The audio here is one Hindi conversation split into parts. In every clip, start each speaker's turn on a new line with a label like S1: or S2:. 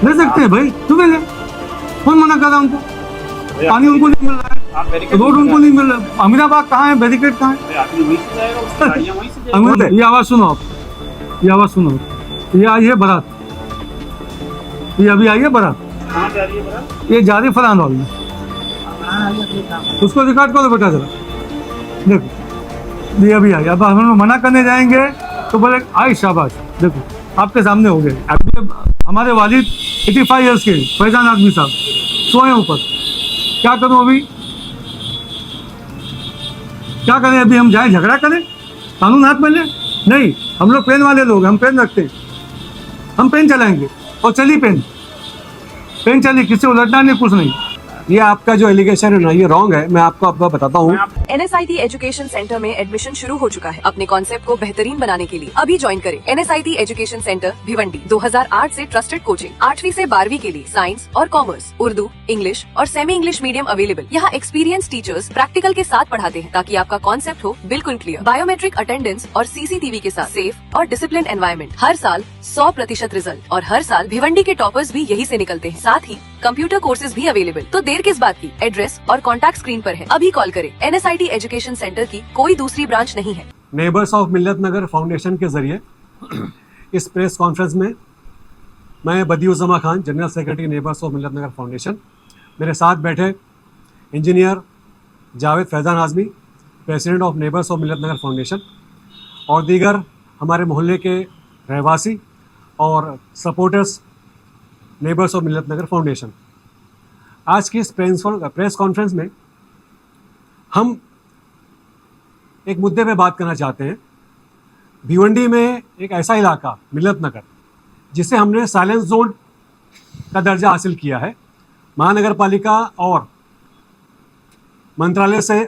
S1: ले सकते हैं भाई, तुम्हें ले, कौन मना कर रहा है उनको? पानी उनको नहीं मिल रहा है, रोड उनको नहीं मिल रहा है। अमीनाबाद कहाँ है, बैरिकेड कहाँ है? ये आवाज सुनो आप, ये आवाज सुनो। ये आई है बारात, ये अभी आई है बारात, ये जा रही फलान वाली, उसको रिकॉर्ड करो बेटा जरा। देखो ये अभी आई, अब हम लोग मना करने जाएंगे तो बोले आई शाबाश, देखो आपके सामने हो गए। अभी हमारे वालिद 85 ईयर्स के फैजान आदमी साहब सोए ऊपर, क्या करूं अभी, क्या करें अभी? हम जाए झगड़ा करें, कानून हाथ में ले? नहीं, हम लोग पेन वाले लोग, हम पेन रखते हैं, हम पेन चलाएंगे और चली पेन चली, किसी उलटना नहीं, कुछ नहीं।
S2: ये आपका जो एलिगेशन है ना, ये रॉन्ग है। मैं आपको बताता हूँ।
S3: NSIT एजुकेशन सेंटर में एडमिशन शुरू हो चुका है। अपने कॉन्सेप्ट को बेहतरीन बनाने के लिए अभी ज्वाइन करें NSIT एजुकेशन सेंटर भिवंडी। 2008 से ट्रस्टेड कोचिंग, 8वीं से 12वीं के लिए साइंस और कॉमर्स, उर्दू, इंग्लिश और सेमी इंग्लिश मीडियम अवेलेबल। यहाँ एक्सपीरियंस टीचर्स प्रैक्टिकल के साथ पढ़ाते हैं ताकि आपका कॉन्सेप्ट हो बिल्कुल क्लियर। बायोमेट्रिक अटेंडेंस और CCTV के साथ सेफ और डिसिप्लिन एनवायरमेंट। हर साल 100% रिजल्ट और हर साल भिवंडी के टॉपर्स भी यही से निकलते हैं। साथ ही कंप्यूटर कोर्सेज भी अवेलेबल। तो देर किस बात की? एड्रेस और कॉन्टैक्ट स्क्रीन पर है, अभी कॉल करें। NSIT एजुकेशन सेंटर की कोई दूसरी ब्रांच नहीं है।
S2: Neighbours of Millat Nagar foundation के जरिए इस प्रेस कॉन्फ्रेंस में मैं Badiuzzaman Khan, general secretary neighbours of Millat Nagar foundation, मेरे साथ बैठे engineer Javed Faizan Azmi, president of neighbours of Millat Nagar foundation, और दीगर हमारे मोहल्ले के रहवासी और supporters neighbours of Millat Nagar foundation. आज की इस प्रेस कॉन्फ्रेंस में हम एक मुद्दे पे बात करना चाहते हैं। भिवंडी में एक ऐसा इलाका मिल्लत नगर जिसे हमने साइलेंस जोन का दर्जा हासिल किया है। महानगर पालिका और मंत्रालय से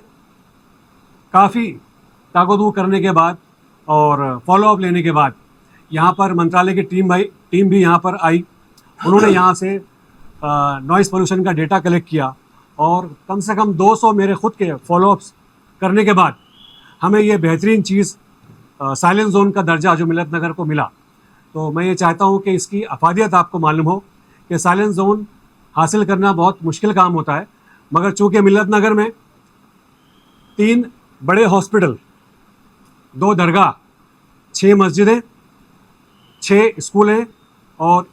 S2: काफ़ी ताक़दू करने के बाद और फॉलोअप लेने के बाद यहाँ पर मंत्रालय की टीम भी यहाँ पर आई। उन्होंने यहाँ से नॉइज़ पोल्यूशन का डेटा कलेक्ट किया और कम से कम 200 मेरे खुद के फॉलोअप्स करने के बाद हमें ये बेहतरीन चीज़ साइलेंस जोन का दर्जा जो मिल्लत नगर को मिला। तो मैं ये चाहता हूँ कि इसकी अफादियत आपको मालूम हो कि साइलेंस जोन हासिल करना बहुत मुश्किल काम होता है, मगर चूँकि मिल्लत नगर में 3 बड़े हॉस्पिटल, 2 दरगाह, 6 मस्जिदें, 6 स्कूलें और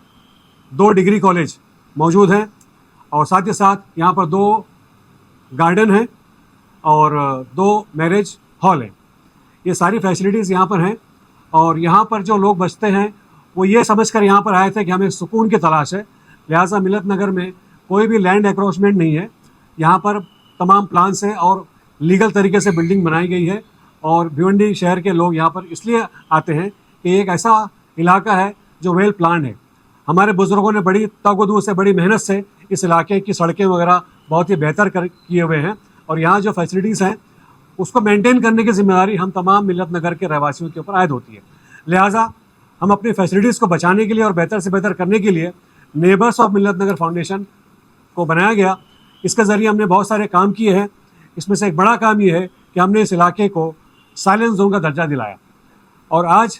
S2: 2 डिग्री कॉलेज मौजूद हैं, और साथ ही साथ यहाँ पर 2 गार्डन हैं और 2 मैरिज हॉल हैं। ये सारी फैसिलिटीज़ यहाँ पर हैं और यहाँ पर जो लोग बसते हैं वो ये समझकर यहाँ पर आए थे कि हमें सुकून की तलाश है। लिहाजा मिल्लत नगर में कोई भी लैंड एक्रोचमेंट नहीं है। यहाँ पर तमाम प्लान से और लीगल तरीके से बिल्डिंग बनाई गई है और भिवंडी शहर के लोग यहाँ पर इसलिए आते हैं कि एक ऐसा इलाका है जो वेल प्लान है। हमारे बुज़ुर्गों ने बड़ी तगदू से, बड़ी मेहनत से इस इलाके की सड़कें वगैरह बहुत ही बेहतर किए हुए हैं और यहाँ जो फैसिलिटीज़ हैं उसको मेंटेन करने की जिम्मेदारी हम तमाम मिल्लत नगर के रहवासियों के ऊपर आयद होती है। लिहाजा हम अपनी फैसिलिटीज़ को बचाने के लिए और बेहतर से बेहतर करने के लिए neighbours of Millat Nagar foundation को बनाया गया। इसके ज़रिए हमने बहुत सारे काम किए हैं। इसमें से एक बड़ा काम ये है कि हमने इस इलाके को साइलेंस जोन का दर्जा दिलाया और आज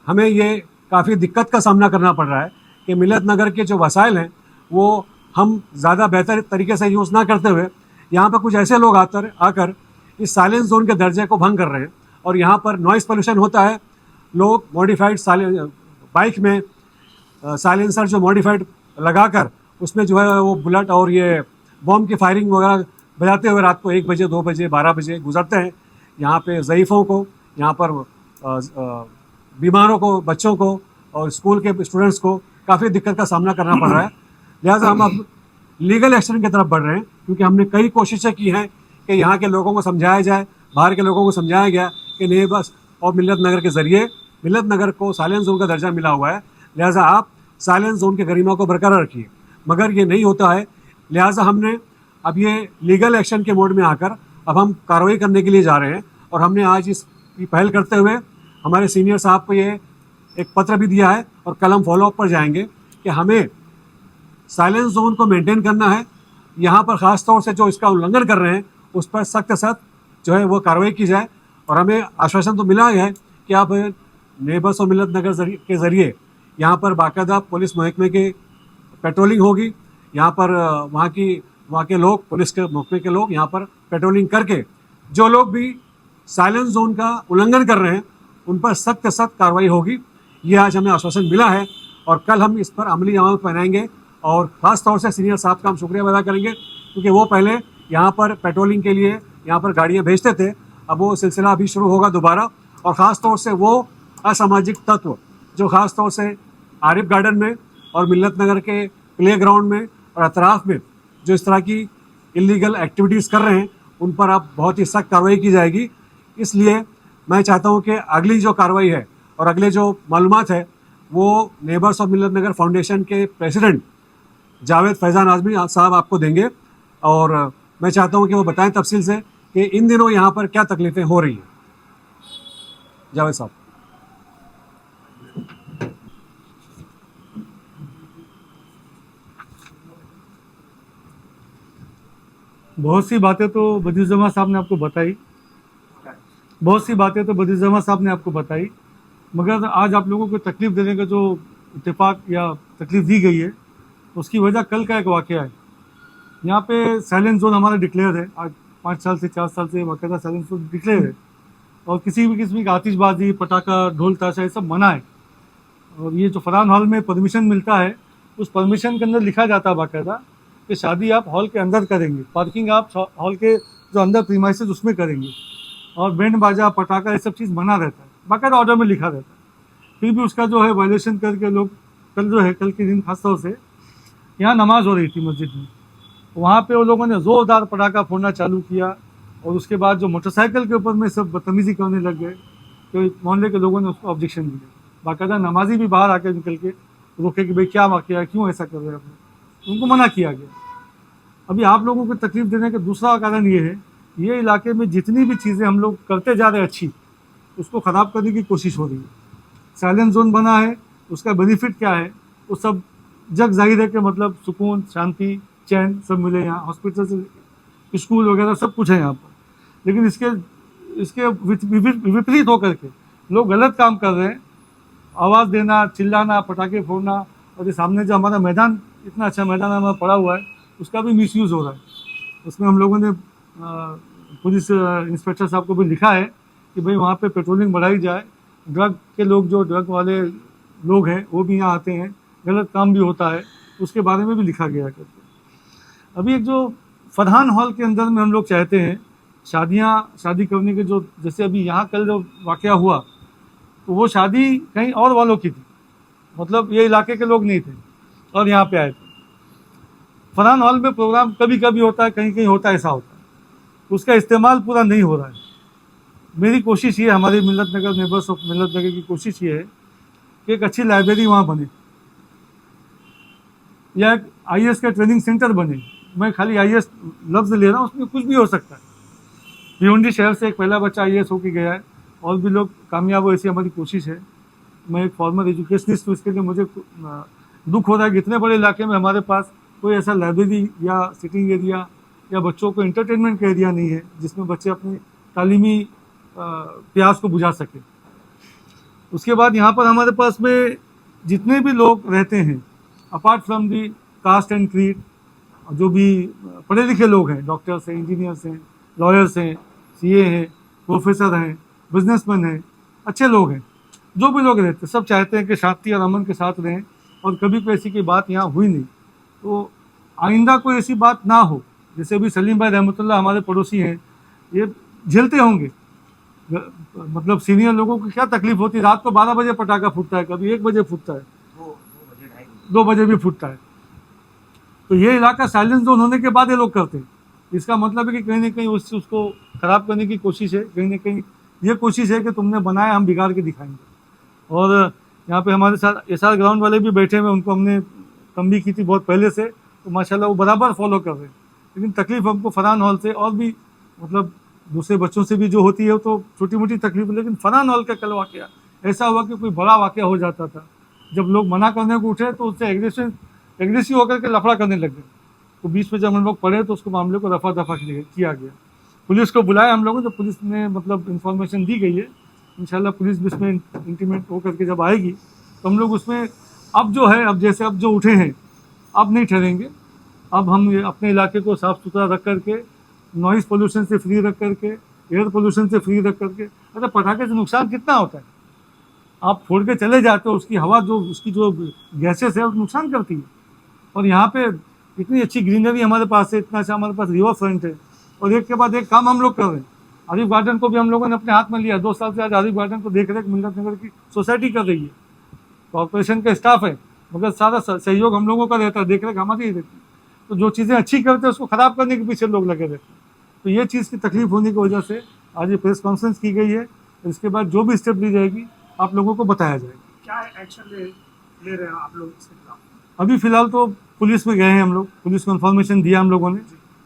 S2: हमें ये काफ़ी दिक्कत का सामना करना पड़ रहा है कि मिल्लत नगर के जो वसाइल हैं वो हम ज़्यादा बेहतर तरीके से यूज़ ना करते हुए यहाँ पर कुछ ऐसे लोग आकर इस साइलेंस जोन के दर्जे को भंग कर रहे हैं और यहाँ पर नॉइज़ पोल्यूशन होता है। लोग मॉडिफाइड बाइक में साइलेंसर जो मॉडिफाइड लगाकर उसमें जो है वो बुलेट और ये बॉम्ब की फायरिंग वगैरह बजाते हुए रात को 1 बजे, 2 बजे, 12 बजे गुजरते हैं। यहाँ पे ज़ईफ़ों को, यहाँ पर बीमारों को, बच्चों को और स्कूल के स्टूडेंट्स को काफ़ी दिक्कत का सामना करना पड़ रहा है। लिहाजा हम अब लीगल एक्शन की तरफ बढ़ रहे हैं क्योंकि हमने कई कोशिशें की हैं कि यहाँ के लोगों को समझाया जाए, बाहर के लोगों को समझाया गया कि नेबर्स और मिल्लत नगर के ज़रिए मिल्लत नगर को साइलेंस जोन का दर्जा मिला हुआ है। लिहाजा आप साइलेंस जोन के गरिमा को बरकरार रखिए, मगर ये नहीं होता है। लिहाजा हमने अब ये लीगल एक्शन के मोड में आकर अब हम कार्रवाई करने के लिए जा रहे हैं और हमने आज इसकी पहल करते हुए हमारे सीनियर साहब को ये एक पत्र भी दिया है और कल हम फॉलोअप पर जाएंगे कि हमें साइलेंस जोन को मेंटेन करना है। यहाँ पर ख़ास तौर से जो इसका उल्लंघन कर रहे हैं उस पर सख्त जो है वो कार्रवाई की जाए और हमें आश्वासन तो मिला है कि आप नेबर्स और मिल्लत नगर के ज़रिए यहाँ पर बाकायदा पुलिस महकमे के पेट्रोलिंग होगी। यहाँ पर वहाँ के लोग, पुलिस के मौके के लोग यहाँ पर पेट्रोलिंग करके जो लोग भी साइलेंस जोन का उल्लंघन कर रहे हैं उन पर सख्त सख्त कार्रवाई होगी। ये आज हमें आश्वासन मिला है और कल हम इस पर अमली अमल पहनाएंगे और ख़ास तौर से सीनियर साहब का हम शुक्रिया अदा करेंगे, क्योंकि वो पहले यहाँ पर पेट्रोलिंग के लिए यहाँ पर गाड़ियाँ भेजते थे। अब वो सिलसिला अभी शुरू होगा दोबारा, और ख़ास तौर से वो असामाजिक तत्व जो ख़ास तौर से आरिफ गार्डन में और मिल्लत नगर के प्ले ग्राउंड में और अतराफ़ में जो इस तरह की इलीगल एक्टिविटीज़ कर रहे हैं उन पर अब बहुत ही सख्त कार्रवाई की जाएगी। इसलिए मैं चाहता हूं कि अगली जो कार्रवाई है और अगले जो मालूमात है वो neighbours of Millat Nagar foundation के प्रेसिडेंट जावेद फैज़ान आज़मी साहब आपको देंगे, और मैं चाहता हूं कि वो बताएं तफसील से कि इन दिनों यहाँ पर क्या तकलीफ़ें हो रही हैं। जावेद साहब।
S1: बहुत सी बातें तो बदियुज़्ज़मा साहब ने आपको बताई, मगर आज आप लोगों को तकलीफ़ देने का जो इत्तेफाक या तकलीफ़ दी गई है उसकी वजह कल का एक वाक़या है। यहाँ पे साइलेंस जोन हमारा डिक्लेयर है, आज 5 साल से 4 साल से बाकायदा साइलेंस जोन डिक्लेयर है, और किसी भी किस्म की आतिशबाजी, पटाखा, ढोल ताशा ये सब मना है। और ये जो फरहान हॉल में परमिशन मिलता है उस परमिशन के अंदर लिखा जाता है बाकायदा कि शादी आप हॉल के अंदर करेंगे, पार्किंग आप हॉल के जो अंदर प्रीमाइसेस उसमें करेंगे, और बैंड बाजा, पटाखा ये सब चीज़ मना रहता है, बाकायदा ऑर्डर में लिखा रहता है। फिर भी उसका जो है वायलेशन करके लोग कल के दिन खास तौर से यहाँ नमाज हो रही थी मस्जिद में, वहाँ पे वो लोगों ने ज़ोरदार पटाखा फोड़ना चालू किया, और उसके बाद जो मोटरसाइकिल के ऊपर में सब बदतमीज़ी करने लग गए, तो मोहल्ले के लोगों ने उसको ऑब्जेक्शन दिया। बाकायदा नमाजी भी बाहर आके निकल के रोके कि भाई क्या वाक़या है, क्यों ऐसा कर रहे हैं आप, उनको मना किया गया। अभी आप लोगों को तकलीफ़ देने का दूसरा कारण ये है, ये इलाके में जितनी भी चीज़ें हम लोग करते जा रहे हैं अच्छी, उसको ख़राब करने की कोशिश हो रही है। साइलेंस जोन बना है, उसका बेनिफिट क्या है, वो सब जग जाहिर है कि मतलब सुकून, शांति, चैन सब मिले यहाँ, हॉस्पिटल से स्कूल वगैरह सब कुछ है यहाँ पर। लेकिन इसके विपरीत होकर के लोग गलत काम कर रहे हैं, आवाज़ देना, चिल्लाना, पटाखे फोड़ना, और ये सामने जो हमारा मैदान, इतना अच्छा मैदान हमारा पड़ा हुआ है, उसका भी मिसयूज़ हो रहा है। उसमें हम लोगों ने पुलिस इंस्पेक्टर साहब को भी लिखा है कि भाई वहाँ पे पेट्रोलिंग बढ़ाई जाए, ड्रग के लोग, जो ड्रग वाले लोग हैं वो भी यहाँ आते हैं, गलत काम भी होता है, उसके बारे में भी लिखा गया है करके। अभी एक जो फरहान हॉल के अंदर में हम लोग चाहते हैं शादी करने के, जो जैसे अभी यहाँ कल जो वाक़या हुआ, तो वो शादी कहीं और वालों की थी, मतलब ये इलाके के लोग नहीं थे और यहाँ पे आए थे। फरहान हॉल में प्रोग्राम कभी कभी होता है, कहीं कहीं होता है, ऐसा होता है, उसका इस्तेमाल पूरा नहीं हो रहा है। मेरी कोशिश ये, हमारी मिल्लत नगर, नेबर्स ऑफ मिल्लत नगर की कोशिश ये है कि एक अच्छी लाइब्रेरी वहाँ बने, या एक IAS का ट्रेनिंग सेंटर बने। मैं खाली IAS लफ्ज़ ले रहा हूँ, उसमें कुछ भी हो सकता है। भिवंडी शहर से एक पहला बच्चा IAS होकर गया है, और भी लोग कामयाब हो, ऐसी हमारी कोशिश है। मैं एक फॉर्मर एजुकेशनिस्ट हूँ, इसके लिए मुझे दुख हो रहा है कि इतने बड़े इलाके में हमारे पास कोई ऐसा लाइब्रेरी या सिटिंग एरिया या बच्चों को एंटरटेनमेंट का एरिया नहीं है जिसमें बच्चे अपनी तालीमी प्यास को बुझा सकें। उसके बाद यहाँ पर हमारे पास में जितने भी लोग रहते हैं, apart from the caste and creed, जो भी पढ़े लिखे लोग हैं, डॉक्टर्स हैं, इंजीनियर्स हैं, लॉयर्स हैं, CA हैं, प्रोफेसर हैं, बिजनेसमैन हैं, अच्छे लोग हैं, जो भी लोग रहते हैं, सब चाहते हैं कि शांति और अमन के साथ रहें, और कभी कोई ऐसी की बात यहाँ हुई नहीं। तो आइंदा कोई ऐसी बात ना हो। जैसे अभी सलीम भाई रहमतुल्लाह हमारे पड़ोसी हैं, ये झेलते होंगे, मतलब सीनियर लोगों को क्या तकलीफ होती है, रात को 12 बजे पटाखा फूटता है, कभी 1 बजे फूटता है, 2 बजे भी फूटता है। तो ये इलाका साइलेंस जोन होने के बाद ये लोग करते हैं। इसका मतलब है कि कहीं ना कहीं उसको ख़राब करने की कोशिश है, कहीं ना कहीं ये कोशिश है कि तुमने बनाया, हम बिगाड़ के दिखाएंगे। और यहाँ पे हमारे साथ SR ग्राउंड वाले भी बैठे हुए, उनको हमने तंबीह की थी बहुत पहले से, तो माशाल्लाह वो बराबर फॉलो कर रहे हैं। लेकिन तकलीफ़ हमको फरहान हॉल से और भी, मतलब दूसरे बच्चों से भी जो होती है तो छोटी मोटी तकलीफ, लेकिन फरहान हॉल का कल वाक़या ऐसा हुआ कि कोई बड़ा वाक़या हो जाता था। जब लोग मना करने को उठे तो उससे एग्रेसिव होकर के लफड़ा करने लग गए। तो बीच में जब हम लोग पढ़े तो उसको मामले को रफा दफा किया गया। पुलिस को बुलाया हम लोगों ने, तो पुलिस ने मतलब इन्फॉर्मेशन दी गई है। इंशाल्लाह पुलिस भी इसमें इंटीमेट होकर के जब आएगी तो हम लोग उसमें अब जो है, अब जैसे अब जो उठे हैं अब नहीं ठहरेंगे। अब हम ये अपने इलाके को साफ सुथरा रख करके, नॉइज़ पोल्यूशन से फ्री रख करके, एयर पोल्यूशन से फ्री रख करके। अरे पटाखे से नुकसान कितना होता है, आप फोड़ के चले जाते हो, उसकी हवा जो उसकी जो गैसेस है वो नुकसान करती है। और यहाँ पे इतनी अच्छी ग्रीनरी हमारे पास है, इतना अच्छा हमारे पास रिवर फ्रंट है, और एक के बाद एक काम हम लोग कर रहे हैं। आरिफ गार्डन को भी हम लोगों ने अपने हाथ में लिया। 2 साल से आज आरिफ गार्डन को देख रेख मिल्लत नगर की सोसाइटी कर रही है, कॉर्पोरेशन का स्टाफ है, मगर सारा सहयोग हम लोगों का रहता है, देख रेख हमारी ही रहती है। तो जो चीज़ें अच्छी करते हैं उसको ख़राब करने के पीछे लोग लगे रहते हैं। तो ये चीज़ की तकलीफ होने की वजह से आज ये प्रेस कॉन्फ्रेंस की गई है। इसके बाद जो भी स्टेप ली जाएगी आप लोगों को बताया जाएगा।
S4: क्या एक्शन ले रहे हैं आप लोग इसके खिलाफ?
S1: अभी फिलहाल तो पुलिस में गए हैं हम लोग, पुलिस को इन्फॉर्मेशन दिया हम लोगों ने,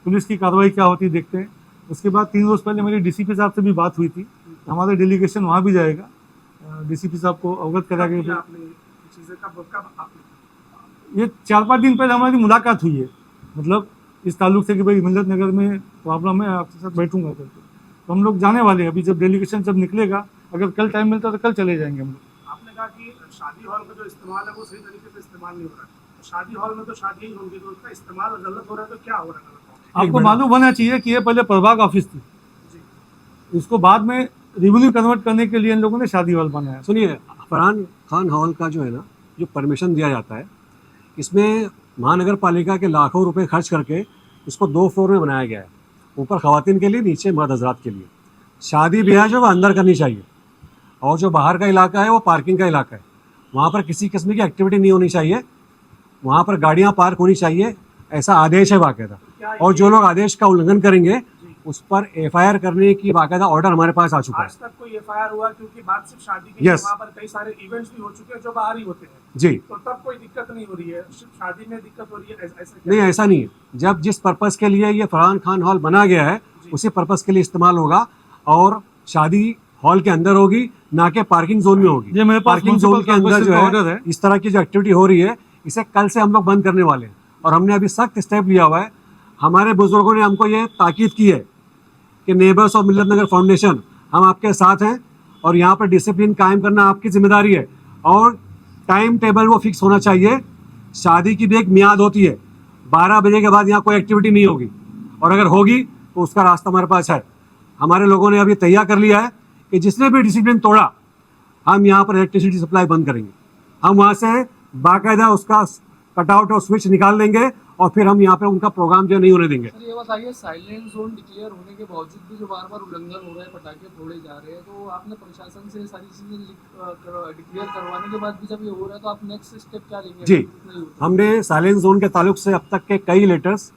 S1: पुलिस की कार्रवाई क्या होती है देखते हैं। उसके बाद 3 रोज़ पहले मेरी डीसीपी साहब से भी बात हुई थी, हमारा डेलीगेशन वहाँ भी जाएगा, डीसीपी साहब को अवगत करा
S4: कब
S1: के।
S4: किया आपने ये चीज़ें कब आपने?
S1: ये 4-5 दिन पहले हमारी मुलाकात हुई है, मतलब इस ताल्लुक से कि भाई मिल्लत नगर में प्रॉब्लम है, आपके साथ बैठूंगा करके। तो हम लोग जाने वाले हैं, अभी जब डेलीगेशन जब निकलेगा, अगर कल टाइम मिलता तो कल चले जाएंगे हम लोग।
S4: आपने कहा कि शादी हॉल का जो इस्तेमाल है वो सही तरीके से इस्तेमाल नहीं हो रहा है। तो शादी हॉल में तो शादी ही होगी, तो उसका इस्तेमाल गलत हो रहा है, तो क्या हो रहा है गलत?
S1: आपको मालूम होना चाहिए कि ये पहले प्रभाग ऑफिस थी,
S4: जी,
S1: इसको बाद में रेवेन्यू कन्वर्ट करने के लिए इन लोगों ने शादी हॉल बनाया।
S2: सुनिए, फरहान खान हॉल का जो है ना, जो परमिशन दिया जाता है, इसमें महानगर पालिका के लाखों रुपए खर्च करके इसको 2 फ्लोर में बनाया गया है, ऊपर ख़वातीन के लिए, नीचे मर्द हजरात के लिए। शादी ब्याह जो वो अंदर करनी चाहिए, और जो बाहर का इलाका है वो पार्किंग का इलाका है, वहाँ पर किसी किस्म की एक्टिविटी नहीं होनी चाहिए, वहाँ पर गाड़ियाँ पार्क होनी चाहिए, ऐसा आदेश है बाकायदा। और जो लोग आदेश का उल्लंघन करेंगे उस पर एफआईआर करने की बाकायदा ऑर्डर हमारे पास आ चुका है।
S4: आज तक कोई एफआईआर हुआ? क्योंकि बात सिर्फ शादी की,
S2: Yes.
S4: वहाँ पर कई सारे इवेंट्स भी हो चुके हैं जो बाहर ही होते हैं,
S2: जी
S4: तो तब कोई दिक्कत नहीं हो रही है, सिर्फ शादी में दिक्कत हो रही है, ऐसा क्या?
S2: नहीं, ऐसा नहीं है। जब जिस पर्पज़ के लिए ये फरहान खान हॉल बना गया है उसी पर्पज़ के लिए इस्तेमाल होगा, और शादी हॉल के अंदर होगी, ना कि पार्किंग जोन में होगी।
S1: ये मेरे पास
S2: पार्किंग जोन के अंदर जो
S1: ऑर्डर
S2: है इस तरह की जो एक्टिविटी हो रही है, इसे कल से हम लोग बंद करने वाले हैं। और हमने अभी सख्त स्टेप लिया हुआ है। हमारे बुजुर्गों ने हमको ये ताकीद की है कि नेबर्स और मिल्लत नगर फाउंडेशन हम आपके साथ हैं, और यहाँ पर डिसिप्लिन कायम करना आपकी जिम्मेदारी है, और टाइम टेबल वो फिक्स होना चाहिए। शादी की भी एक मियाद होती है, 12 बजे के बाद यहाँ कोई एक्टिविटी नहीं होगी, और अगर होगी तो उसका रास्ता हमारे पास है। हमारे लोगों ने अभी तैयार कर लिया है कि जिसने भी डिसिप्लिन तोड़ा, हम यहाँ पर इलेक्ट्रिसिटी सप्लाई बंद करेंगे। हम वहाँ से बाकायदा उसका कटआउट और स्विच निकाल देंगे, और फिर हम यहाँ पे उनका प्रोग्राम जो नहीं होने देंगे।
S5: सर ये बताइए, साइलेंट जोन डिक्लेयर होने के बावजूद भी जो बार बार उल्लंघन हो रहा है, पटाखे फोड़े जा रहे हैं, तो आपने प्रशासन से सारी चीज़ें डिक्लेयर करवाने के बाद भी जब ये हो रहा है तो आप नेक्स्ट स्टेप क्या लेंगे?
S2: जी,
S5: नहीं होता।
S2: हमने साइलेंस जोन के ताल्लुक से अब तक के कई लेटर्स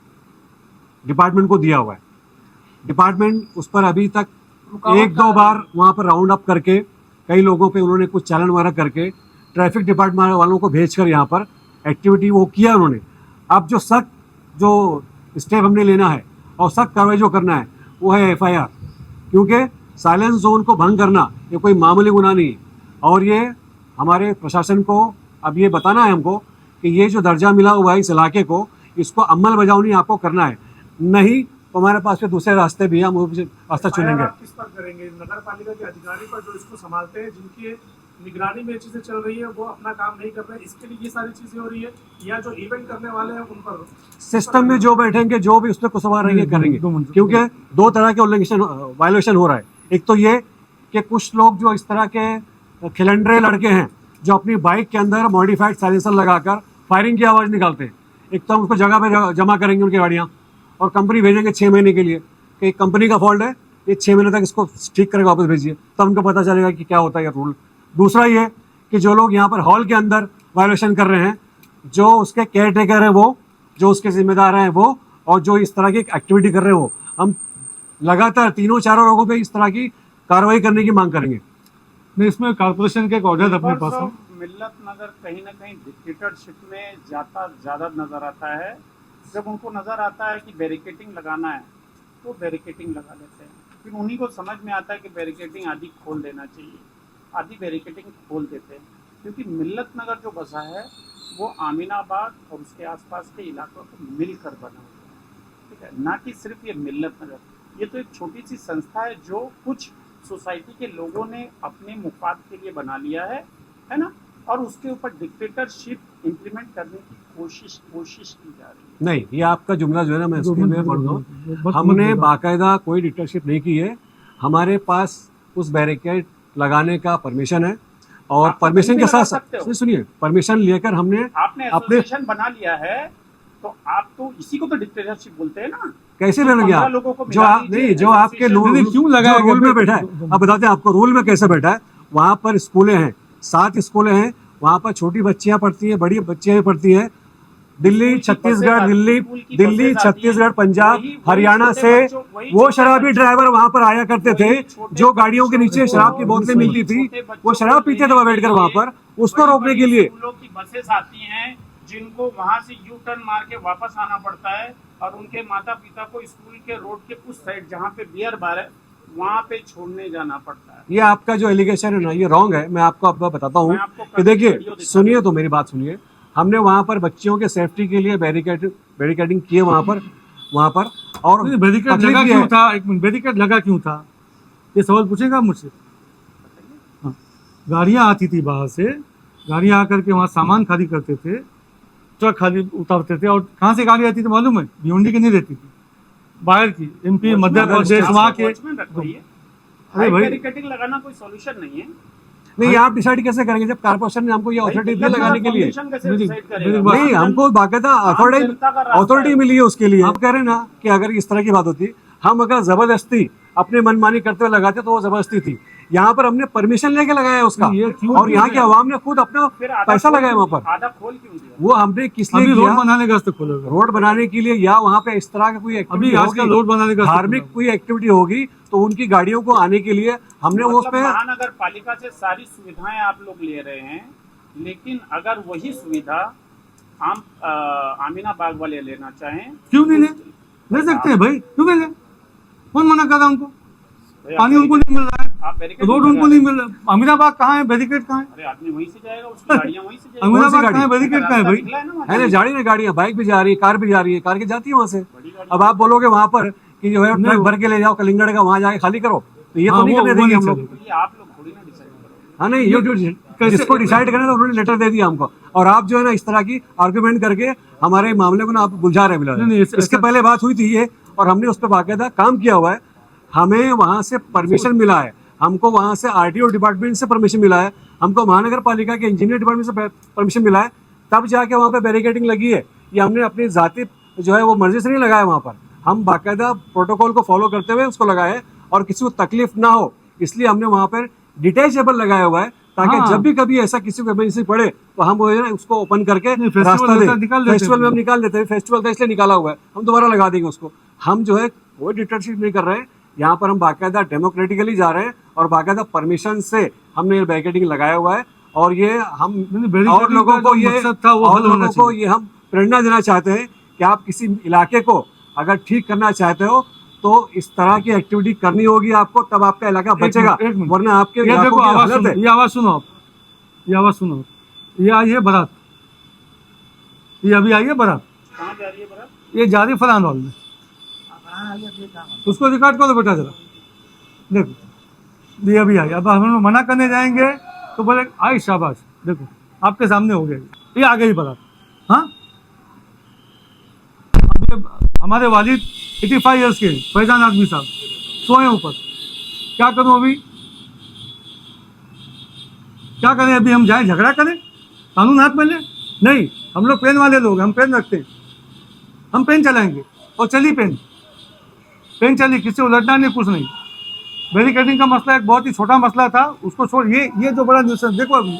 S2: डिपार्टमेंट को दिया हुआ है। डिपार्टमेंट उस पर अभी तक
S5: रुकावट
S2: 1-2 बार वहाँ पर राउंड अप करके, कई लोगों पे उन्होंने कुछ चालान वगैरह करके, ट्रैफिक डिपार्टमेंट वालों को भेजकर यहाँ पर एक्टिविटी वो किया उन्होंने। अब जो सख्त जो स्टेप हमने लेना है और सख्त कार्रवाई जो करना है वो है एफआईआर, क्योंकि साइलेंस जोन को भंग करना ये कोई मामूली गुनाह नहीं है। और ये हमारे प्रशासन को अब ये बताना है हमको कि ये जो दर्जा मिला हुआ है इस इलाके को, इसको अमल बजावनी आपको करना है, नहीं तो हमारे पास फिर दूसरे रास्ते भी हैं, हम वो रास्ता चुनेंगे।
S4: आप किस पर करेंगे? नगर पालिका के अधिकारी पर जो इसको संभालते हैं, जिनकी निगरानी में ये चीजें चल रही है, वो अपना काम नहीं कर रहे हैं, इसके लिए ये सारी चीजें हो रही है, या जो इवेंट करने वाले हैं उन पर?
S2: सिस्टम में जो बैठेंगे, जो भी उसमें कुसवार रहेंगे करेंगे, क्योंकि 2 तरह के उल्लंघन वायलेशन हो रहा है। एक तो ये कि कुछ लोग जो इस तरह के खिलंडरे लड़के हैं जो अपनी बाइक के अंदर मॉडिफाइड साइलेंसर लगाकर फायरिंग की आवाज़ निकालते हैं। एक तो हम उसको जगह पे जमा करेंगे उनकी गाड़ियाँ, और कंपनी भेजेंगे 6 महीने के लिए कि कंपनी का फॉल्ट है, ये 6 महीने तक इसको ठीक करके वापस भेजिए, तब उनको पता चलेगा कि क्या होता है ये रूल। दूसरा ये कि जो लोग यहाँ पर हॉल के अंदर वायलेशन कर रहे हैं, जो उसके केयर टेकर हैं वो, जो उसके जिम्मेदार हैं वो, और जो इस तरह की एक्टिविटी कर रहे हो, हम लगातार 3-4 लोगों पे इस तरह की कार्रवाई करने की मांग करेंगे।
S1: नहीं, इसमें कॉर्पोरेशन के एक ऑर्डर अपने पास है।
S6: मिल्लत नगर कहीं ना कहीं डिक्टेटरशिप में ज़्यादा नज़र आता है। जब उनको नज़र आता है कि बैरिकेटिंग लगाना है तो बैरिकेटिंग लगा लेते हैं, फिर उन्हीं को समझ में आता है कि बैरिकेटिंग आदि खोल देना चाहिए, आदि बैरिकेटिंग खोल देते हैं। क्योंकि मिल्लत नगर जो बसा है वो आमीनाबाद और उसके आसपास के इलाकों को मिलकर बना हुआ है, ठीक है, ना कि सिर्फ ये मिल्लत नगर। ये तो एक छोटी सी संस्था है जो कुछ सोसाइटी के लोगों ने अपने मुफाद के लिए बना लिया है ना, और उसके ऊपर डिक्टेटरशिप इम्प्लीमेंट करने की कोशिश की जा रही है।
S2: नहीं, ये आपका जुमला जो है ना, मैं इसके लिए पढ़ रहा हूँ।
S1: मत
S2: हमने
S1: बोलो।
S2: बाकायदा कोई डिक्टेटरशिप नहीं की है। हमारे पास उस बैरिकेड लगाने का परमिशन है, और
S6: आप तो
S2: परमिशन
S6: कहीं
S2: के
S6: भी लगा
S2: साथ
S6: सकते हो।
S2: सुनिए, परमिशन लेकर हमने
S6: आपने
S2: अपने
S6: एसोसिएशन बना लिया है, तो आप तो इसी को तो डिक्टेटरशिप बोलते हैं ना।
S2: कैसे
S6: तो
S2: ले लेंगे
S6: 15
S2: आप?
S6: लोगों को
S2: जो
S6: मिला
S2: आप
S6: दीजिए,
S2: नहीं, जो आपके
S6: एसोसिएशन
S1: नहीं, क्यों लगाया
S2: जो रूल
S1: गया?
S2: में बैठा है, अब बताते हैं आपको रूल में कैसे बैठा है। वहाँ पर स्कूलें हैं, 7 स्कूलें हैं, वहाँ पर छोटी बच्चियाँ पढ़ती हैं, बड़ी बच्चियाँ पढ़ती हैं। दिल्ली,
S6: स्कूल की
S2: छत्तीसगढ़,
S6: बसें
S2: दिल्ली
S6: स्कूल की
S2: दिल्ली
S6: बसें आती हैं।
S2: छत्तीसगढ़, पंजाब,
S6: वही
S2: हरियाणा
S6: छोटे
S2: से
S6: बच्चों- वही
S2: वो
S6: छोटे
S2: शराबी
S6: बच्चों-
S2: ड्राइवर वहाँ पर आया करते थे,
S6: वही छोटे
S2: जो गाड़ियों के
S6: बच्चों
S2: नीचे
S6: को-
S2: शराब की बोतलें
S6: वही
S2: मिलती थी,
S6: छोटे बच्चों
S2: वो शराब
S6: को
S2: पीते थे
S6: लेने
S2: वहाँ
S6: के
S2: बैठकर वहाँ
S6: लिए
S2: पर, उसको
S6: बड़ी
S2: रोकने के
S6: बड़ी
S2: लिए।
S6: स्कूलों की बसेस आती हैं, जिनको वहां से यू टर्न मार के वापस आना पड़ता है, और उनके माता पिता को स्कूल के रोड के उस साइड जहाँ पे बियर बार है वहां पे छोड़ने जाना पड़ता है।
S2: ये आपका जो एलिगेशन है ना, ये रॉन्ग है। मैं आपको बताता हूँ
S6: मैं आपको
S2: कि
S6: कल
S2: देखिए,
S6: वीडियो दिखा
S2: सुनिए तो मेरी बात सुनिए। हमने वहाँ पर बच्चियों के सेफ्टी के लिए बैरिकेडिंग किए वहाँ पर और
S1: नहीं, बैरिकेड
S2: तकलीफ
S1: लगा
S2: ये
S1: क्यों
S2: है-
S1: था? एक मिनट, बैरिकेड लगा क्यों था? ये सवाल पूछेगा मुझसे? हाँ, गाड़ियाँ आती थी बाहर से, गाड़ियाँ आकर के वहाँ सामान खाली करते थे, ट्रक खाली उतारते थे, और कहाँ से गाड़ी आती थी मालूम है? भिवंडी की नहीं रहती थी, बाहर की, एमपी, मध्य प्रदेश, वहाँ के।
S6: वॉचमैन रखवाइए।
S1: अरे भाई,
S6: बैरिकेडिंग लगाना कोई सॉल्यूशन नहीं है।
S2: नहीं, आप डिसाइड कैसे करेंगे जब कारपोरेशन ने हमको ये अथॉरिटी दी लगाने के लिए?
S6: फाउंडेशन कैसे
S1: मेरी-
S6: डिसाइड
S1: मेरी
S6: करेगा?
S1: बात-
S2: नहीं, हमको बाकायदा
S6: जनता का रास्ता
S2: अथॉरिटी
S6: है।
S2: मिली है उसके लिए। आप कह रहे हैं ना कि अगर इस तरह की बात होती, हम अगर जबरदस्ती अपने मनमानी करते हुए लगाते तो वो जबरदस्ती थी। यहाँ पर हमने परमिशन लेके लगाया उसका,
S1: ये क्यों
S2: और यहाँ की आवाम ने खुद अपना
S6: फिर आधा
S2: पैसा
S6: खोल
S2: लगाया
S6: क्यों
S2: वहाँ पर।
S6: आधा खोल क्यों दिया?
S2: वो हमने किस लिए
S1: अभी रोड
S2: किया?
S1: बनाने का रास्ते खोलेगा।
S2: रोड बनाने के लिए, या वहाँ पे इस तरह का कोई
S1: अभी
S2: एक्टिविटी
S1: आज का
S2: होगी,
S1: रोड बनाने का रास्ता
S2: धार्मिक
S1: खोला।
S2: कोई एक्टिविटी होगी, तो उनकी गाड़ियों को आने के लिए हमने वो उस
S6: मतलब
S2: पे
S6: महानगर पालिका से सारी सुविधाएं आप लोग ले रहे हैं, लेकिन अगर वही सुविधा आम आमीना बाग वाले लेना चाहें,
S1: क्यों नहीं ले सकते हैं भाई, क्यों नहीं ले? कौन मना कर रहा है उनको? पानी उनको नहीं मिल रहा है,
S6: आप बैरिकेड
S1: रोड उनको नहीं मिल रहा है। अमीनाबाद कहाँ है? बैरिकेड कहाँ है?
S6: अरे आदमी वहीं से जाएगा, उसकी गाड़ियां वहीं से जाएगी।
S1: अमीनाबाद
S2: गाड़ी?
S1: कहाँ है? बैरिकेड कहाँ है
S6: रास्ता
S1: भाई?
S6: निकला है ना वहाँ
S2: है ना,
S6: से।
S2: गाड़ी ने गाड़ियाँ, बाइक भी जा रही है, कार भी जा रही है, कार की जाती है वहाँ से।
S6: बड़ी गाड़ी-
S2: अब आप बोलोगे वहाँ पर कि जो है
S1: नहीं,
S2: ट्रक भर के ले जाओ कलिंगड़ का, वहाँ जाके खाली करो, तो ये
S1: हाँ,
S2: तो नहीं
S1: वो
S2: करने
S1: नहीं
S2: देंगे हम लोग।
S1: चलेगा।
S6: ये आप लोग थोड़ी ना डिसाइड करोगे।
S2: हाँ नहीं, ये जिसको डिसाइड करना था उन्होंने लेटर दे दिया हमको, और आप जो है ना इस तरह की आर्गुमेंट करके हमारे मामले को ना आप बुझा रहे
S1: नहीं,
S2: बिल्कुल।
S1: ऐसा-
S2: इसके पहले बात हुई थी ये, और हमने उस पर बाकायदा काम किया हुआ है। हमें वहाँ से परमिशन मिला है, हमको वहाँ से आरटीओ डिपार्टमेंट से परमिशन मिला है, हमको महानगर पालिका के इंजीनियर डिपार्टमेंट से परमिशन मिला है, तब जाके वहाँ पे बैरिकेडिंग लगी है। ये हमने अपनी जाति जो है वो मर्जी से नहीं लगाया वहाँ पर, हम बाकायदा प्रोटोकॉल को फॉलो करते हुए उसको लगाए हैं, और किसी को तकलीफ ना हो इसलिए हमने वहाँ पर डिटैचेबल लगाया हुआ है, ताकि
S1: हाँ।
S2: जब भी कभी ऐसा किसी को इमरजेंसी पड़े तो हम वो है ना उसको ओपन करके
S1: नहीं, फेस्टिवल
S2: रास्ता
S1: होता है,
S2: दें।
S1: निकाल देते हैं।
S2: फेस्टिवल में हम निकाल देते हैं, फेस्टिवल का इसलिए निकाला हुआ है, हम दोबारा लगा देंगे उसको। हम जो है कोई डिक्टेटरशिप नहीं कर रहे हैं, यहाँ पर हम बाकायदा डेमोक्रेटिकली जा रहे हैं, और बाकायदा परमिशन से हमने बैरिकेडिंग लगाया हुआ है। और ये हम
S1: बैरिकेडिंग
S2: और लोगों
S1: का
S2: को
S1: जो
S2: ये
S1: मकसद था वो
S2: और
S1: हल होना
S2: लोगों को
S1: चाहिए।
S2: ये हम प्रेरणा देना चाहते हैं कि आप किसी इलाके को अगर ठीक करना चाहते हो तो इस तरह की एक्टिविटी करनी होगी आपको, तब आपका इलाका बचेगा,
S1: एक मिनट।
S2: वरना आपके
S1: ये
S2: इलाकों
S1: देखो,
S2: की
S1: आवाज
S2: हालत
S1: सुनो,
S2: है।
S1: ये आवाज सुनो आप, ये आवाज सुनो। ये आई है बारात, ये अभी आई है बारात,
S6: कहाँ जा रही है बरात?
S1: ये जा रही फलान हॉल में, उसको रिकॉर्ड करो बेटा जरा। देखो ये अभी आई, अब हम लोग मना करने जाएंगे तो बोले आई शाबाश, देखो आपके सामने हो गया, ये आ गई बारात। हाँ, अब ये हमारे वालिद 85 ईयर्स के फैजान आदमी साहब सोए ऊपर, क्या करूं अभी? क्या करें अभी? हम जाएं झगड़ा करें, कानून हाथ में ले? नहीं, हम लोग पेन वाले लोग, हम पेन रखते हैं, हम पेन चलाएंगे, और चली पेन चली, किसी उलटना नहीं, कुछ नहीं। बैरिकेडिंग का मसला एक बहुत ही छोटा मसला था, उसको छोड़, ये जो बड़ा न्यूसेंस देखो अभी,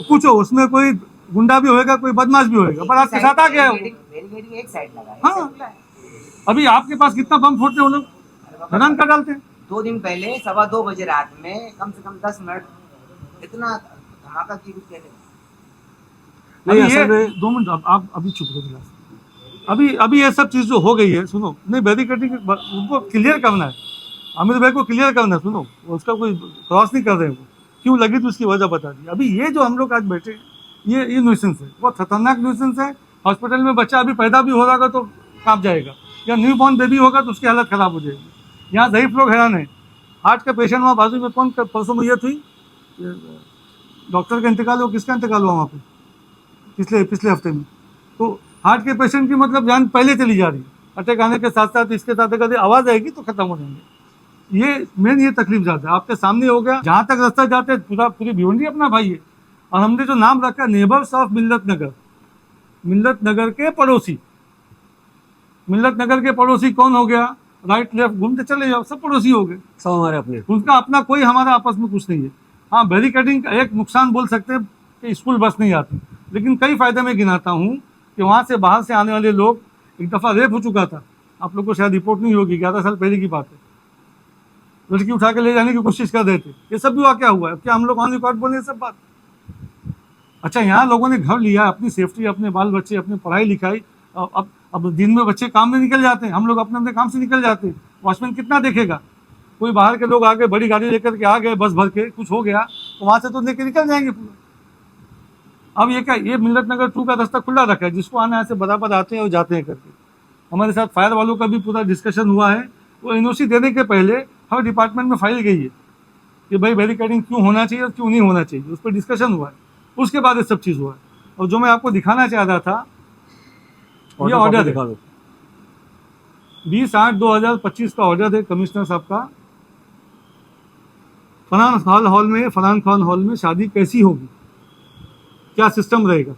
S1: पूछो उसमें कोई गुंडा भी होएगा, कोई बदमाश भी होएगा, पर आपके साथ आ गया है वो।
S7: बैरिकेडिंग एक साइड लगा है,
S1: हाँ। अभी आपके पास कितना बम फोड़ते हैं वो लोग, हैरान कर डालते हैं।
S7: 2 दिन पहले 2:15 बजे रात में कम से कम 10 मिनट इतना धमाका की रुक गए थे।
S2: नहीं,
S1: अभी ये
S2: असल में
S1: 2 मिनट, आप अभी चुप करो। अभी ये सब चीज़ जो हो गई है, सुनो, नहीं बैरिकेडिंग उनको क्लियर करना है, अमित भाई को क्लियर करना है, सुनो, उसका कोई क्रॉस नहीं कर रहे हैं वो, क्यों लगी तो उसकी वजह बता दी। अभी ये जो हम लोग आज बैठे, ये न्यूसेंस है, बहुत खतरनाक न्यूसेंस है। हॉस्पिटल में बच्चा अभी पैदा भी हो रहा था तो काँप जाएगा, या न्यू बॉर्न बेबी होगा तो उसकी हालत ख़राब हो जाएगी। यहाँ ज़ईफ लोग हैरान है। हार्ट का पेशेंट वहाँ बाजू में, कौन परसों में ये थी, डॉक्टर का इंतकाल हुआ, किसका इंतकाल हुआ वहाँ पे? पिछले पिछले हफ्ते में। तो हार्ट के पेशेंट की मतलब जान पहले चली जा रही है, अटैक आने के साथ साथ इसके साथ अगर आवाज़ आएगी तो खत्म हो जाएंगे। ये मेन ये तकलीफ ज़्यादा है, आपके सामने हो गया। जहाँ तक रास्ता जाते हैं पूरी भिवंडी अपना भाई है, और हमने जो नाम रखा नेबर्स ऑफ मिल्लत नगर, मिल्लत नगर के पड़ोसी। मिल्लत नगर के पड़ोसी कौन हो गया? राइट लेफ्ट घूमते चले जाओ, सब पड़ोसी हो गए,
S2: सब हमारे अपने।
S1: उनका अपना कोई हमारा आपस में कुछ नहीं है। हाँ, बैरिकेडिंग का एक नुकसान बोल सकते हैं कि स्कूल बस नहीं आती, लेकिन कई फायदे में गिनाता हूँ कि वहाँ से बाहर से आने वाले लोग, एक दफ़ा रेप हो चुका था, आप लोग को शायद रिपोर्ट नहीं होगी, 11 साल पहले की बात है, लड़की उठा के ले जाने की कोशिश कर रहे थे। ये सब भी वाक़या हुआ है, क्या हम लोग ऑन रिकॉर्ड बोले सब बात? अच्छा, यहाँ लोगों ने घर लिया, अपनी सेफ्टी, अपने बाल बच्चे, अपनी पढ़ाई लिखाई। अब दिन में बच्चे काम में निकल जाते हैं, हम लोग अपने अपने काम से निकल जाते हैं, वॉचमैन कितना देखेगा? कोई बाहर के लोग आ गए, बड़ी गाड़ी लेकर के आ गए, बस भर के, कुछ हो गया तो वहाँ से तो लेके निकल जाएंगे पूरा। अब ये क्या, ये मिल्लत नगर 2 का रास्ता खुला रखा है, जिसको आना है से बराबर आते हैं और जाते हैं करके। हमारे साथ फायर वालों का भी पूरा डिस्कशन हुआ है। वो एनओसी देने के पहले हर डिपार्टमेंट में फाइल गई है कि भाई बैरिकेडिंग क्यों होना चाहिए और क्यों नहीं होना चाहिए, उस पर डिस्कशन हुआ है। उसके बाद ये सब चीज़ हुआ है। और जो मैं आपको दिखाना चाह रहा था, ये ऑर्डर
S2: दिखा दो।
S1: 20/8/2025 का ऑर्डर है कमिश्नर साहब का। फरहान खान हॉल में शादी कैसी होगी, क्या सिस्टम रहेगा,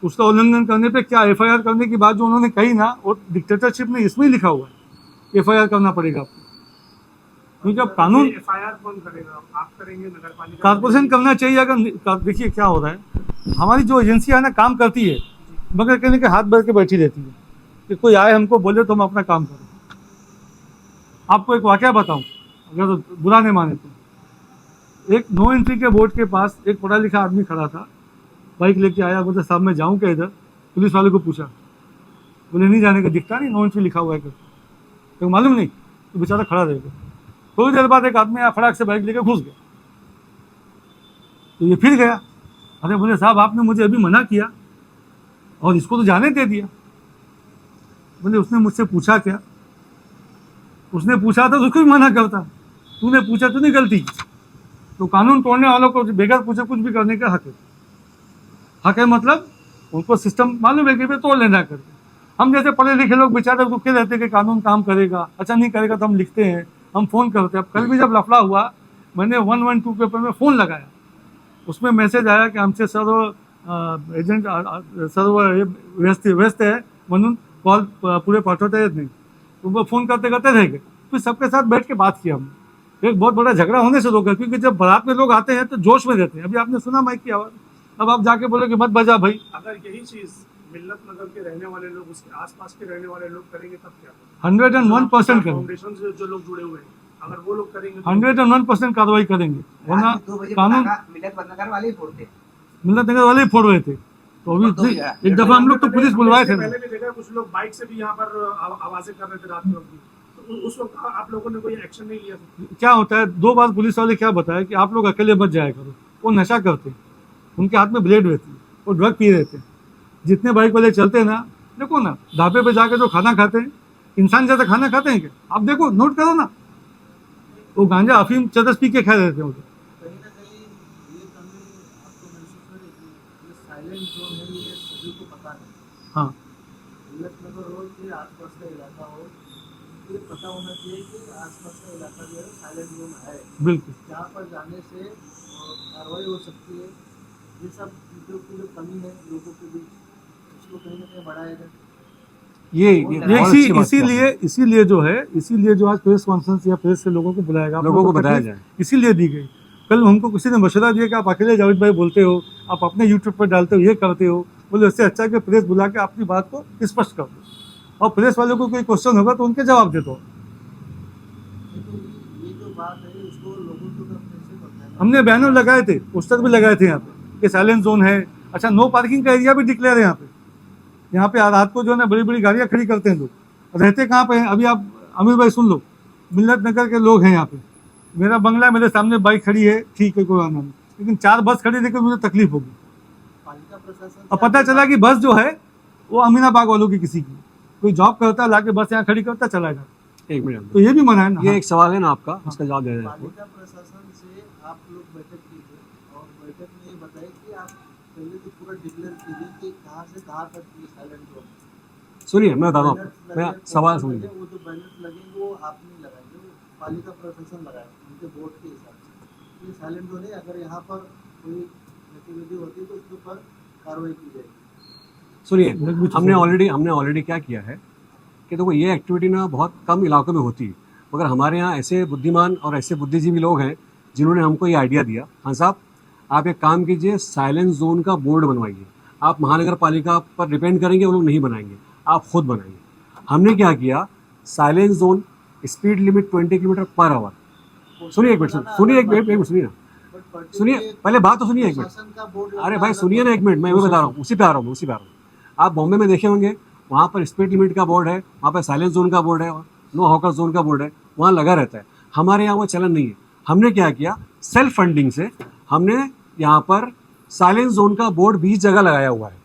S1: उसका उल्लंघन करने पे क्या एफआईआर करने की बात जो उन्होंने कही ना, वो डिक्टेटरशिप में इसमें ही लिखा हुआ है, एफआईआर करना पड़ेगा आपको। क्योंकि अब कानून
S4: एफआईआर कौन करेगा? आप करेंगे? नगर पालिका
S1: कारपोरेशन करना चाहिए। अगर देखिए क्या हो रहा है, हमारी जो एजेंसी है ना काम करती है, मगर कहने के हाथ भर के बैठी रहती है कि कोई आए हमको बोले तो हम अपना काम करें। आपको एक वाकया बताऊं, अगर बुरा नहीं माने तो। एक नो एंट्री के बोर्ड के पास एक पढ़ा लिखा आदमी खड़ा था, बाइक लेके आया, बोलते साहब मैं जाऊं क्या इधर? पुलिस वाले को पूछा, बोले नहीं जाने का, दिखता नहीं नो एंट्री लिखा हुआ है क्या? तो मालूम नहीं, तो बेचारा खड़ा रहेगा। थोड़ी देर बाद एक आदमी यहाँ फटाक से बाइक लेकर घुस गया, तो ये फिर गया। अरे बोले साहब आपने मुझे अभी मना किया और इसको तो जाने दे दिया। बोले उसने मुझसे पूछा क्या? उसने पूछा था तो उसको भी मना करता, तूने पूछा तो नहीं गलती। तो कानून तोड़ने वालों को बेगर पूछे कुछ भी करने का हक है। हक है मतलब उनको सिस्टम मालूम है कि भाई तोड़ लेना करके। हम जैसे पढ़े लिखे लोग बेचारे रुके रहते हैं कि कानून काम करेगा, अच्छा नहीं करेगा तो हम लिखते हैं, हम फ़ोन करते हैं। अब कल भी जब लफड़ा हुआ, मैंने 112 के ऊपर में फ़ोन लगाया, उसमें मैसेज आया कि आमचे सर्व एजंट सर्व व्यस्त है म्हणून कॉल पुढे पाठवता येत नाही। तो वो फ़ोन करते करते रह गए। फिर सबके साथ बैठ के बात की हमने। एक बहुत बड़ा झगड़ा होने से रोका, क्योंकि जब बारात में लोग आते हैं तो जोश में रहते हैं। अभी आपने सुना माइक की आवाज़, अब आप जाके बोले कि मत बजा भाई।
S4: अगर यही चीज मिल्लत नगर के रहने वाले लोग, उसके आसपास के रहने वाले लोग करेंगे तब क्या?
S1: 101% करेंगे,
S4: फाउंडेशन से जो लोग जुड़े हुए हैं, अगर वो लोग करेंगे तो
S1: 101% कार्रवाई करेंगे। वरना
S7: रात में 2 बजे
S1: कानून
S7: मिल्लत नगर वाले ही फोड़ते।
S1: मिल्लत नगर वाले ही फोड़ रहे थे। तो अभी एक दफ़ा हम लोग तो पुलिस बुलवाए थे।
S4: पहले भी देखा कुछ लोग बाइक से भी यहाँ पर आवाजें कर रहे थे रात में अपनी, तो उस वक्त आप लोगों ने कोई एक्शन नहीं लिया?
S1: क्या होता है, 2 बार पुलिस वाले क्या बताया कि आप लोग अकेले मत जाया करो। वो नशा करते, उनके हाथ में ब्लेड रहती है, वो ड्रग पी रहे थे। जितने बाइक वाले चलते हैं ना, देखो ना ढाबे पे जाके जो खाना खाते हैं, इंसान जैसा खाना खाते हैं क्या? आप देखो, नोट करो ना, वो गांजा अफीम चरस पी के खा रहे थे।
S5: कहीं ना कहीं ये कमी आपको महसूस हो रही है कि साइलेंट जोन है, ये सभी को पता नहीं।
S1: हाँ,
S5: मिल्लत नगर हो के आसपास का इलाका हो, ये पता होना चाहिए कि आसपास का इलाका जो है साइलेंट जोन है,
S1: बिल्कुल।
S5: जहाँ पर जाने से कार्रवाई हो सकती है। ये सब चीज़ों की जो कमी है लोगों के बीच, उसको कहीं ना कहीं बढ़ाया जाए।
S1: ये इसीलिए जो है, इसीलिए जो आज प्रेस कॉन्फ्रेंस या प्रेस से लोगों को बुलाएगा,
S2: लोगों को बताया जाए,
S1: इसीलिए दी गई। कल हमको किसी ने मशवरा दिया कि आप अकेले जावेद भाई बोलते हो, आप अपने यूट्यूब पर डालते हो, ये करते हो, बोले उससे अच्छा कि प्रेस बुला के अपनी बात को स्पष्ट कर दो, और प्रेस वालों को कोई क्वेश्चन होगा तो उनके जवाब दे दो।
S5: ये जो बात है उसको लोगों को कैसे बताना?
S1: हमने बैनर लगाए थे, पोस्टर भी लगाए थे यहाँ पे कि साइलेंट जोन है। अच्छा, नो पार्किंग का एरिया भी डिक्लेयर है यहाँ पे। यहाँ पे रात को जो है ना बड़ी बड़ी गाड़ियाँ खड़ी करते हैं लोग। रहते कहाँ पे हैं? अभी आप अमीर भाई सुन लो, मिल्लत नगर के लोग हैं यहाँ पे। मेरा बंगला, मेरे सामने बाइक खड़ी है, ठीक है कोई आना नहीं, लेकिन 4 बस खड़ी देखकर मुझे तकलीफ होगी।
S5: पालिका प्रशासन
S1: अब पता चला कि बस जो है वो अमीनाबाग वालों की किसी की, कोई जॉब करता है, लाके बस यहाँ खड़ी करता चला जाता।
S2: 1 मिनट,
S1: तो ये भी मना है ना।
S2: ये एक सवाल है ना आपका, उसका जवाब दे रहे हैं आपको।
S5: पालिका प्रशासन से आप लोग बैठक कीजिए और बैठक में ये बताइए कि आप पहले तो पूरा डिक्लेयर कीजिए कि
S8: कहाँ से कहाँ तक की साइलेंट जोन?
S2: सुनिए मैं बताता हूँ आपको, मैं सवाल सुनिए।
S8: वो जो बैनर्स लगे वो आप नहीं लगाएंगे, वो पालिका प्रशासन लगाए उनके बोर्ड के हिसाब से। ये साइलेंट जोन है, अगर यहाँ पर कोई गतिविधि होती है तो उसके ऊपर कार्रवाई की जाएगी।
S2: सुनिए, हमने ऑलरेडी क्या किया है कि देखो ये एक्टिविटी ना बहुत कम इलाकों में होती है, मगर हमारे यहाँ ऐसे बुद्धिमान और ऐसे बुद्धिजीवी लोग हैं जिन्होंने हमको ये आइडिया दिया। हाँ साहब, आप एक काम कीजिए, साइलेंस जोन का बोर्ड बनवाइए। आप महानगर पालिका पर डिपेंड करेंगे, वो लोग नहीं बनाएंगे, आप खुद बनाएंगे। हमने क्या किया, silence zone, speed limit 20 kilometre per our. सुनिए एक मिनट, सुनिए एक मिनट, सुनिए ना, सुनिए पहले बात तो सुनिए एक मिनट।
S8: प्रशासन का बोर्ड
S2: अरे भाई सुनिए ना एक मिनट, मैं वो बता रहा हूँ, उसी पे आ रहा हूँ, उसी पे आ रहा हूँ। आप बॉम्बे में देखे होंगे, वहाँ पर स्पीड लिमिट का बोर्ड है, वहाँ पर साइलेंस जोन का बोर्ड है, नो हॉकर जोन का बोर्ड है, वहाँ लगा रहता है। हमारे यहाँ वो चलन नहीं है। हमने क्या किया, सेल्फ फंडिंग से हमने यहाँ पर साइलेंस जोन का बोर्ड 20 जगह लगाया हुआ है।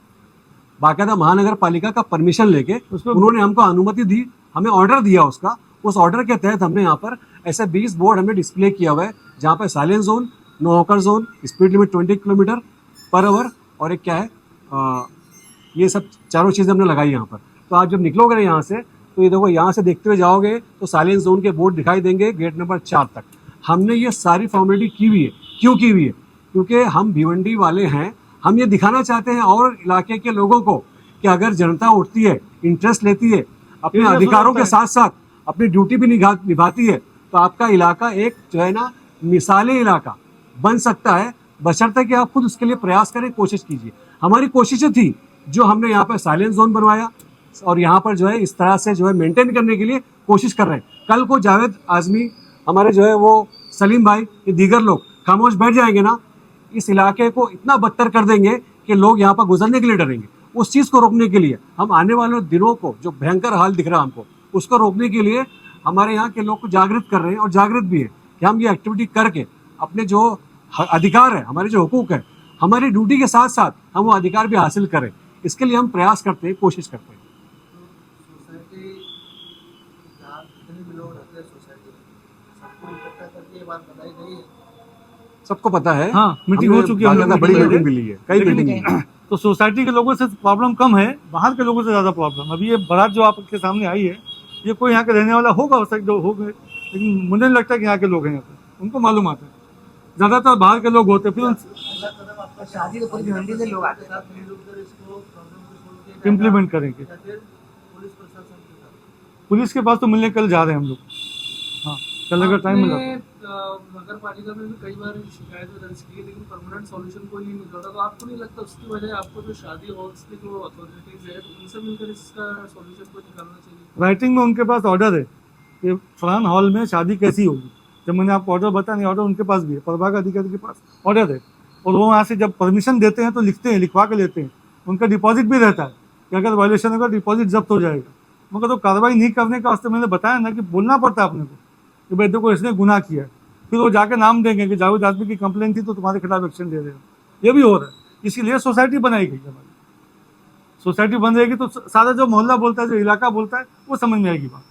S2: बाकायदा महानगर पालिका का परमिशन लेके उन्होंने हमको अनुमति दी, हमें ऑर्डर दिया उसका, उस ऑर्डर के तहत हमने यहाँ पर ऐसे 20 बोर्ड हमने डिस्प्ले किया हुआ है, जहाँ पर silence zone, no hawker zone, speed limit 20 kilometre per hour और एक क्या है, ये सब चारों चीज़ें हमने लगाई यहाँ पर। तो आप जब निकलोगे यहाँ से, तो ये देखो, यहाँ से देखते हुए जाओगे तो साइलेंस जोन के बोर्ड दिखाई देंगे गेट नंबर 4 तक। हमने ये सारी फॉर्मेलिटी की हुई है। क्यों की हुई है? क्योंकि हम भिवंडी वाले हैं, हम ये दिखाना चाहते हैं और इलाके के लोगों को कि अगर जनता उठती है, इंटरेस्ट लेती है, अपने अधिकारों के साथ साथ अपनी ड्यूटी भी निभाती है, तो आपका इलाका एक जो है ना मिसाली इलाका बन सकता है, बशर्ते कि आप खुद उसके लिए प्रयास करें, कोशिश कीजिए। हमारी कोशिशें थी जो हमने यहाँ पर साइलेंस जोन बनवाया और यहाँ पर जो है इस तरह से जो है मेंटेन करने के लिए कोशिश कर रहे हैं। कल को जावेद आजमी, हमारे जो है वो सलीम भाई, ये दीगर लोग खामोश बैठ जाएंगे ना, इस इलाके को इतना बदतर कर देंगे कि लोग यहाँ पर गुजरने के लिए डरेंगे। उस चीज़ को रोकने के लिए हम आने वाले दिनों को, जो भयंकर हाल दिख रहा है हमको, उसको रोकने के लिए हमारे यहाँ के लोग को जागृत कर रहे हैं और जागृत भी है कि हम ये एक्टिविटी करके अपने जो अधिकार है, हमारे जो हुकूक है, हमारी ड्यूटी के साथ साथ हम वो अधिकार भी हासिल करें। इसके लिए हम प्रयास करते हैं, कोशिश करते हैं।
S8: सोसाइटी जहाँ जितने भी लोग रहते हैं सोसाइटी में, सबको इकट्ठा करके ये बात बताई गई है।
S2: सबको पता है,
S1: हाँ, मीटिंग हो चुकी है, हम लोग
S2: बड़ी
S1: मीटिंग
S2: मीटिंग मिली है, कई
S1: लेकिन
S2: मीटिंग।
S1: तो सोसाइटी के लोगों से प्रॉब्लम कम है, बाहर के लोगों से ज़्यादा प्रॉब्लम। अभी ये बारात जो आपके सामने आई है, ये कोई यहाँ के रहने वाला होगा, हो सकता हो गए, लेकिन मुझे नहीं लगता कि यहाँ के लोग हैं यहाँ पे, उनको मालूम आता है। ज़्यादातर बाहर के लोग होते हैं, फिर
S8: अगला कदम आपका
S7: शादी तो पूरी भिवंडी से लोग आते हैं।
S8: साथ मिलकर इसको प्रॉब्लम को सोल्व किया
S1: इम्प्लीमेंट करेंगे।
S8: या फिर पुलिस प्रशासन के साथ?
S1: पुलिस के पास तो मिलने कल जा रहे हैं हम लोग। हाँ, कल अगर टाइम मिला
S5: नगर पालिका में भी कई बार शिकायत दर्ज की है, लेकिन परमानेंट सॉल्यूशन कोई नहीं निकल रहा। तो आपको नहीं लगता उसकी वजह आपको जो शादी हॉल्स के जो अथॉरिटीज है उनसे मिलकर इसका सॉल्यूशन को निकालना चाहिए?
S1: राइटिंग में उनके पास ऑर्डर है कि फलान हॉल में शादी कैसी होगी। जब मैंने आपको ऑर्डर बताया, नहीं, ऑर्डर उनके पास भी है, प्रभाग अधिकारी के पास ऑर्डर है, और वो वहाँ से जब परमिशन देते हैं तो लिखते हैं, लिखवा के लेते हैं। उनका डिपॉजिट भी रहता है कि अगर वायलेशन होगा डिपॉजिट जब्त हो जाएगा। मगर तो कार्रवाई नहीं करने का वास्ते मैंने बताया ना कि बोलना पड़ता है अपने को कि भाई देखो इसने गुनाह किया है, फिर वो जाके नाम देंगे कि जावेद आदमी की कंप्लेंट थी तो तुम्हारे खिलाफ एक्शन ले रहे हो। ये भी हो रहा है, इसीलिए सोसाइटी बनाई गई हमारी। सोसाइटी बन रहेगी तो सारा जो मोहल्ला बोलता है, जो इलाका बोलता है, वो समझ में आएगी बात।